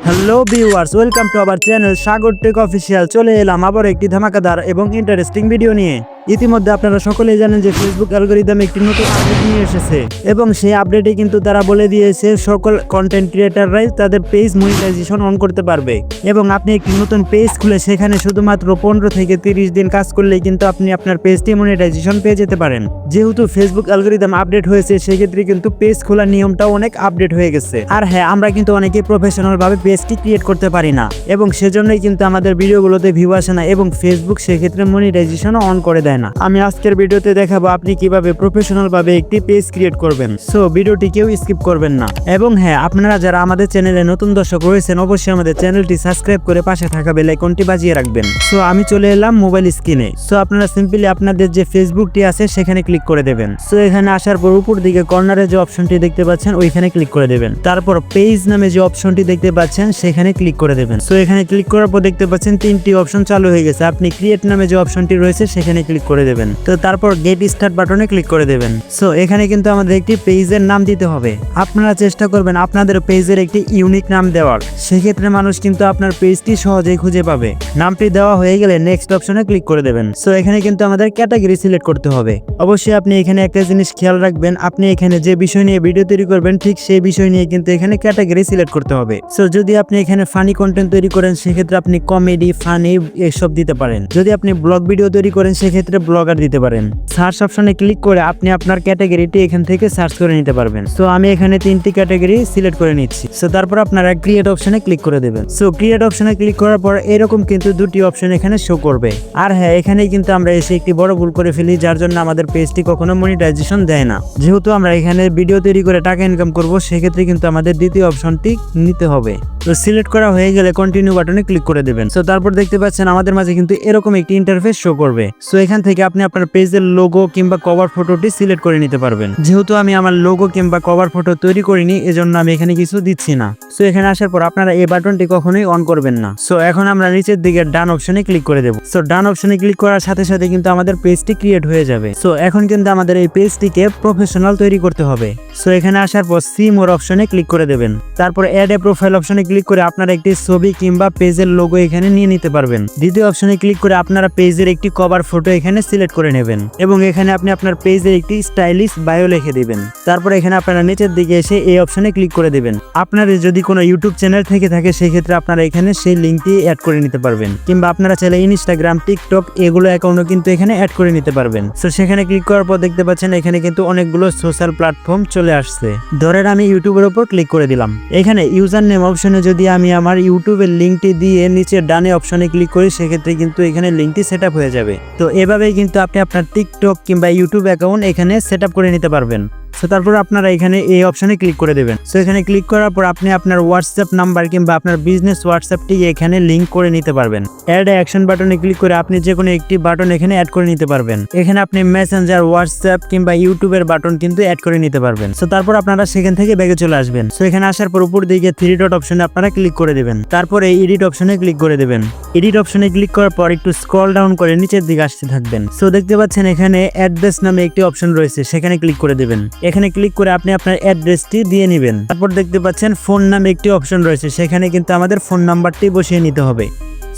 Hello viewers, welcome to our channel Sagar take official. চলে এলাম আবার একটি ধামাকাদার এবং ইন্টারেস্টিং ভিডিও নিয়ে। ইতিমধ্যে আপনারা সকলেই জানেন যে ফেসবুক অ্যালগরিদম একটি নতুন আপডেট নিয়ে এসেছে এবং সেই আপডেটে কিন্তু তারা বলে দিয়েছে সকল কন্টেন্ট ক্রিয়েটাররাই তাদের পেজ মনিটাইজেশন অন করতে পারবে এবং আপনি একটি নতুন পেজ খুলে সেখানে শুধুমাত্র 15 থেকে 30 দিন কাজ করলেই কিন্তু আপনি আপনার পেজটি মনিটাইজেশন পেয়ে যেতে পারেন। যেহেতু ফেসবুক অ্যালগরিদম আপডেট হয়েছে সেক্ষেত্রে কিন্তু পেজ খোলার নিয়মটাও অনেক আপডেট হয়ে গেছে। আর হ্যাঁ, আমরা কিন্তু অনেকেই প্রফেশনাল ভাবে পেজটি ক্রিয়েট করতে পারি না এবং সেজন্যই কিন্তু আমাদের ভিডিওগুলোতে ভিউ আসে না এবং ফেসবুক সেক্ষেত্রে মনিটাইজেশন অন করে দেয় না। আমি আজকের ভিডিওতে দেখাবো আপনি কিভাবে প্রফেশনাল ভাবে একটি পেজ ক্রিয়েট করবেন। সো ভিডিওটি কেউ স্কিপ করবেন না। এবং হ্যাঁ, আপনারা যারা আমাদের চ্যানেলে নতুন দর্শক রয়েছেন অবশ্যই আমাদের চ্যানেলটি সাবস্ক্রাইব করে পাশে থাকা বেল আইকনটি বাজিয়ে রাখবেন। সো আমি চলে এলাম মোবাইল স্ক্রিনে। সো আপনারা সিম্পলি আপনাদের যে ফেসবুকটি আছে সেখানে ক্লিক করে দেবেন। সো এখানে আসার পর উপর দিকে কর্নারে যে অপশনটি দেখতে পাচ্ছেন ওইখানে ক্লিক করে দেবেন। তারপর পেজ নামে যে অপশনটি দেখতে পাচ্ছেন সেখানে ক্লিক করে দেবেন। সো এখানে ক্লিক করার পর দেখতে পাচ্ছেন তিনটি অপশন চালু হয়ে গেছে। আপনি ক্রিয়েট নামে যে অপশনটি রয়েছে সেখানে ক্লিক করে দেবেন। তো তারপর গেট স্টার্ট বাটনে ক্লিক করে দেবেন। সো এখানে কিন্তু আমাদের একটি পেজের নাম দিতে হবে। আপনারা চেষ্টা করবেন আপনাদের পেজের একটি ইউনিক নাম দেওয়ার, সেক্ষেত্রে মানুষ কিন্তু আপনার পেজটি সহজেই খুঁজে পাবে। নামটি দেওয়া হয়ে গেলে নেক্সট অপশনে ক্লিক করে দেবেন। সো এখানে কিন্তু আমাদের ক্যাটাগরি সিলেক্ট করতে হবে। অবশ্যই আপনি এখানে একটা জিনিস খেয়াল রাখবেন, আপনি এখানে যে বিষয় নিয়ে ভিডিও তৈরি করবেন ঠিক সেই বিষয় নিয়ে কিন্তু এখানে ক্যাটাগরি সিলেক্ট করতে হবে। সো যদি আপনি এখানে ফানি কন্টেন্ট তৈরি করেন সেক্ষেত্রে আপনি কমেডি, ফানি এসব দিতে পারেন। যদি আপনি ব্লগ ভিডিও তৈরি করেন সেক্ষেত্রে ব্লগার দিতে পারেন। সার্চ অপশনে ক্লিক করে আপনি আপনার ক্যাটাগরিটি এখান থেকে সার্চ করে নিতে পারবেন। সো আমি এখানে 3টি ক্যাটাগরি সিলেক্ট করে নিচ্ছি। সো তারপর আপনারা ক্রিয়েট অপশনে ক্লিক করে দেবেন। সো ক্রিয়েট অপশনে ক্লিক করার পর এরকম কিন্তু দুটি অপশন এখানে শো করবে। আর হ্যাঁ, এখানেই কিন্তু আমরা এসে একটি বড় ভুল করে ফেলি যার জন্য আমাদের পেজটি কখনো মনিটাইজেশন দেয় না। যেহেতু আমরা এখানে ভিডিও তৈরি করে টাকা ইনকাম করব সেক্ষেত্রে কিন্তু আমাদের দ্বিতীয় অপশনটি নিতে হবে। তো সিলেক্ট করা হয়ে গেলে কন্টিনিউ বাটনে ক্লিক করে দেবেন। সো তারপর দেখতে পাচ্ছেন আমাদের মাঝে কিন্তু এরকম একটি ইন্টারফেস শো করবে। সো এখান থেকে আপনি আপনার পেজের লোগো কিংবা কভার ফটোটি সিলেক্ট করে নিতে পারবেন। যেহেতু আমি আমার লোগো কিংবা কভার ফটো তৈরি করিনি এজন্য আমি এখানে কিছু দিচ্ছি না। সো এখানে আসার পর আপনারা এই বাটনটি কখনোই অন করবেন না। সো এখন আমরা নিচের দিকে ডান অপশনে ক্লিক করে দেব। সো ডান অপশনে ক্লিক করার সাথে সাথে কিন্তু আমাদের পেজটি ক্রিয়েট হয়ে যাবে। সো এখন কিন্তু আমাদের এই পেজটিকে প্রফেশনাল তৈরি করতে হবে। সো এখানে আসার পর সি মোর অপশনে ক্লিক করে দেবেন। তারপর অ্যাড এ প্রোফাইল অপশনে ক্লিক করে আপনারা একটি ছবি কিংবা পেজের লোগো এখানে নিয়ে নিতে পারবেন। দ্বিতীয় অপশনে ক্লিক করে আপনারা পেজের একটি কভার ফটো এখানে সিলেক্ট করে নেবেন এবং এখানে আপনি আপনার পেজের একটি স্টাইলিশ বায়ো লিখে দিবেন। তারপর এখানে আপনারা নিচের দিকে এসে এই অপশনে ক্লিক করে দেবেন। আপনাদের যদি কোনো ইউটিউব চ্যানেল থেকে থাকে সেক্ষেত্রে আপনারা এখানে সেই লিঙ্কটি অ্যাড করে নিতে পারবেন কিংবা আপনারা চাইলে ইনস্টাগ্রাম, টিকটক এগুলো অ্যাকাউন্টও কিন্তু এখানে অ্যাড করে নিতে পারবেন। সো সেখানে ক্লিক করার পর দেখতে পাচ্ছেন এখানে কিন্তু অনেকগুলো সোশ্যাল প্ল্যাটফর্ম চলে আসছে। ধরেন আমি ইউটিউবের উপর ক্লিক করে দিলাম। এখানে ইউজার নেম অপশনে যদি আমি আমার ইউটিউবের লিঙ্কটি দিয়ে নিচের ডানে অপশনে ক্লিক করি সেক্ষেত্রে কিন্তু এখানে লিঙ্কটি সেট আপ হয়ে যাবে। তো এভাবেই কিন্তু আপনি আপনার টিকটক কিংবা ইউটিউব অ্যাকাউন্ট এখানে সেট আপ করে নিতে পারবেন। সো তারপর আপনারা এখানে এই অপশনে ক্লিক করে দেবেন। সো এখানে ক্লিক করার পর আপনি আপনার হোয়াটসঅ্যাপ নাম্বার কিংবা আপনার বিজনেস হোয়াটসঅ্যাপটি এখানে লিঙ্ক করে নিতে পারবেন। অ্যাড অ্যাকশন বাটনে ক্লিক করে আপনি যে কোনো একটি বাটন এখানে অ্যাড করে নিতে পারবেন। এখানে আপনি মেসেঞ্জার, হোয়াটসঅ্যাপ কিংবা ইউটিউবের বাটন কিন্তু অ্যাড করে নিতে পারবেন। সো তারপর আপনারা সেখান থেকে ব্যাগে চলে আসবেন। সো এখানে আসার পর উপর দিকে 3 ডট অপশনে আপনারা ক্লিক করে দেবেন। তারপরে এডিট অপশনে ক্লিক করে দেবেন। এডিট অপশনে ক্লিক করার পর একটু স্ক্রল ডাউন করে নিচের দিকে আসতে থাকবেন। সো দেখতে পাচ্ছেন এখানে অ্যাড্রেস নামে একটি অপশন রয়েছে, সেখানে ক্লিক করে দেবেন। এখানে ক্লিক করে আপনি আপনার অ্যাড্রেসটি দিয়ে নেবেন। তারপর দেখতে পাচ্ছেন ফোন নামে একটি অপশন রয়েছে, সেখানে কিন্তু আমাদের ফোন নাম্বারটি বসিয়ে নিতে হবে।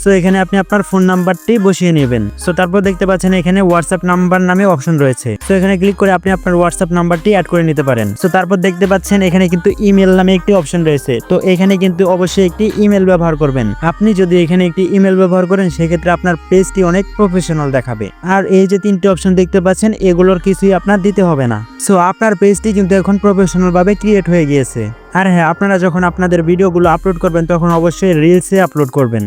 সো এখানে আপনি আপনার ফোন নাম্বারটি বসিয়ে নেবেন। সো তারপর দেখতে পাচ্ছেন এখানে হোয়াটসঅ্যাপ নাম্বার নামে অপশন রয়েছে। সো এখানে ক্লিক করে আপনি আপনার হোয়াটসঅ্যাপ নাম্বারটি অ্যাড করে নিতে পারেন। সো তারপর দেখতে পাচ্ছেন এখানে কিন্তু ইমেল নামে একটি অপশন রয়েছে। তো এখানে কিন্তু অবশ্যই একটি ইমেল ব্যবহার করবেন। আপনি যদি এখানে একটি ইমেল ব্যবহার করেন সেক্ষেত্রে আপনার পেজটি অনেক প্রফেশনাল দেখাবে। আর এই যে 3টি অপশন দেখতে পাচ্ছেন এগুলোর কিছুই আপনার দিতে হবে না। সো আপনার পেজটি কিন্তু এখন প্রফেশনাল ভাবে ক্রিয়েট হয়ে গিয়েছে। আর হ্যাঁ, আপনারা যখন আপনাদের ভিডিওগুলো আপলোড করবেন তখন অবশ্যই রিলসে আপলোড করবেন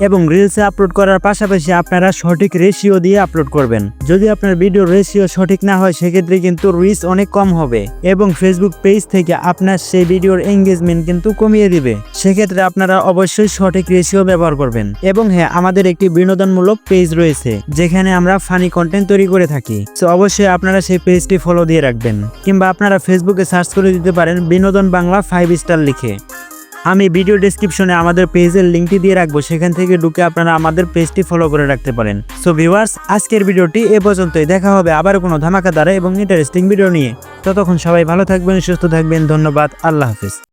এবং রিলসে আপলোড করার পাশাপাশি আপনারা সঠিক রেশিও দিয়ে আপলোড করবেন। যদি আপনার ভিডিওর রেশিও সঠিক না হয় সেক্ষেত্রে কিন্তু রিচ অনেক কম হবে এবং ফেসবুক পেজ থেকে আপনার সেই ভিডিওর এঙ্গেজমেন্ট কিন্তু কমিয়ে দিবে। সেক্ষেত্রে আপনারা অবশ্যই সঠিক রেশিও ব্যবহার করবেন। এবং হ্যাঁ, আমাদের একটি বিনোদনমূলক পেজ রয়েছে যেখানে আমরা ফানি কন্টেন্ট তৈরি করে থাকি। সো অবশ্যই আপনারা সেই পেজটি ফলো দিয়ে রাখবেন কিংবা আপনারা ফেসবুকে সার্চ করে দিতে পারেন বিনোদন বাংলা 5 স্টার লিখে। আমি ভিডিও ডেসক্রিপশনে আমাদের পেজের লিঙ্কটি দিয়ে রাখবো, সেখান থেকে ঢুকে আপনারা আমাদের পেজটি ফলো করে রাখতে পারেন। সো ভিউয়ার্স, আজকের ভিডিওটি এ পর্যন্তই। দেখা হবে আবার কোনো ধামাকাদার এবং ইন্টারেস্টিং ভিডিও নিয়ে। ততক্ষণ সবাই ভালো থাকবেন, সুস্থ থাকবেন। ধন্যবাদ। আল্লাহ হাফেজ।